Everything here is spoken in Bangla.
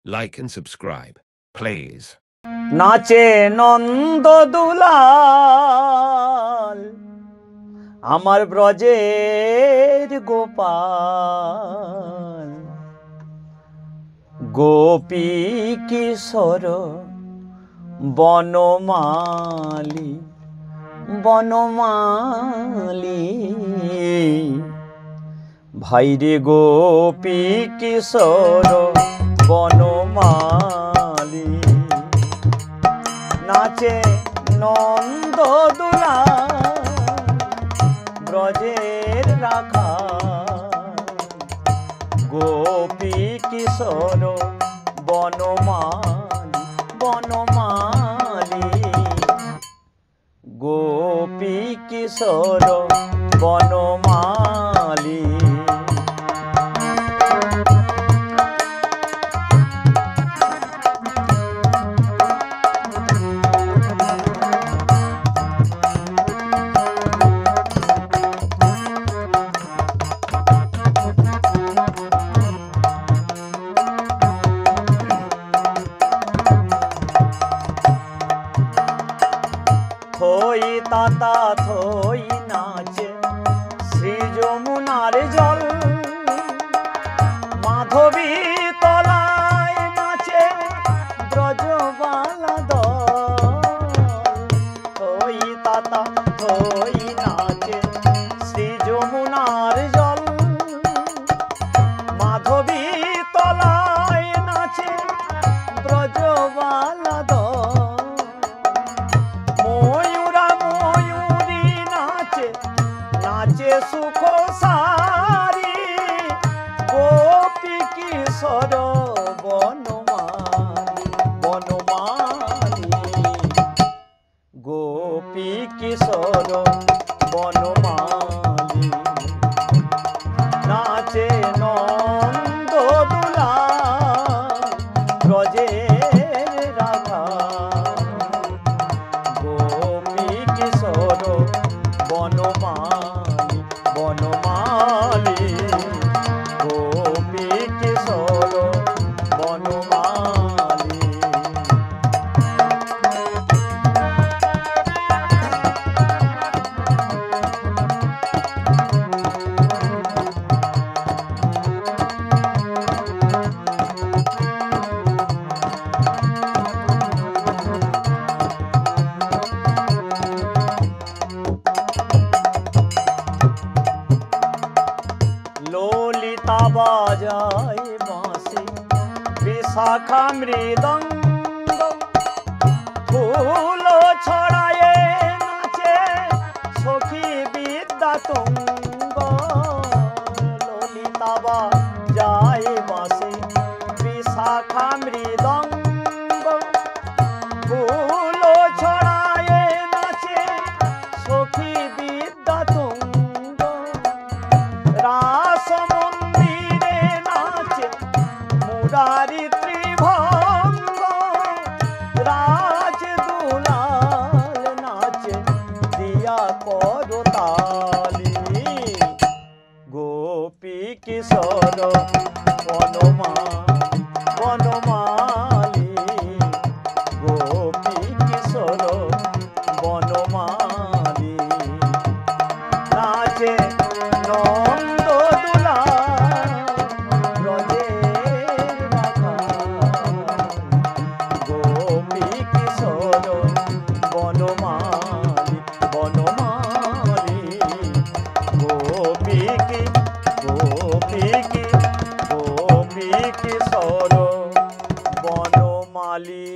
like and subscribe, please. নাচে নন্দ দুলাল আমার ব্রজের গোপাল, গোপী কিশোর বনমালী বনমালী, ভাইরে গোপী কিশোর বনমালী, নাচে নন্দ দুলাল ব্রজের রাখা, গোপী কিশোর বনমালী বনমালী, গোপী কিশোর বনমালী। থই তাতা থই নাচে শ্রী যমুনার জল, মাধবী তলায় নাচে ব্রজবালা দল। থই তাতা থই নাচে শ্রী যমুনার জল, মাধবী তলায় নাচে ব্রজবালা দল। নাচে সুখ সারি গোপী কিশোর বনমালী বনমালী, গোপী কিশোর বনমালী, নাচে নন্দ দুলাল ব্রজের রাখা, গোপী কিশোর বনমালী বনমালী, গোপী কিশোর বনমালী। ললিতা বাজায় বাঁশি বিশাখা মৃদঙ্গ, ফুল ছড়ায়ে নাচে সখী বিদ্যা তুঙ্গ। ললিতা বাজায় বাঁশি বিশাখা মৃদঙ্গ, ফুল ছড়ায়ে নাচে সখী বিদ্যা তুঙ্গ। রাস মন্দিরে নাচে মুরারি ত্রিভঙ্গ, রাজ দুলাল নাচে দিয়া করতালি, গোপী কিশোর বনমালী বনমালী, গোপী কিশোর বনমালী, নাচে নন্দ দুলাল ব্রজের রাখা, গোপী কিশোর বনমালী বনমালী, গোপী কিশোর বনমালী।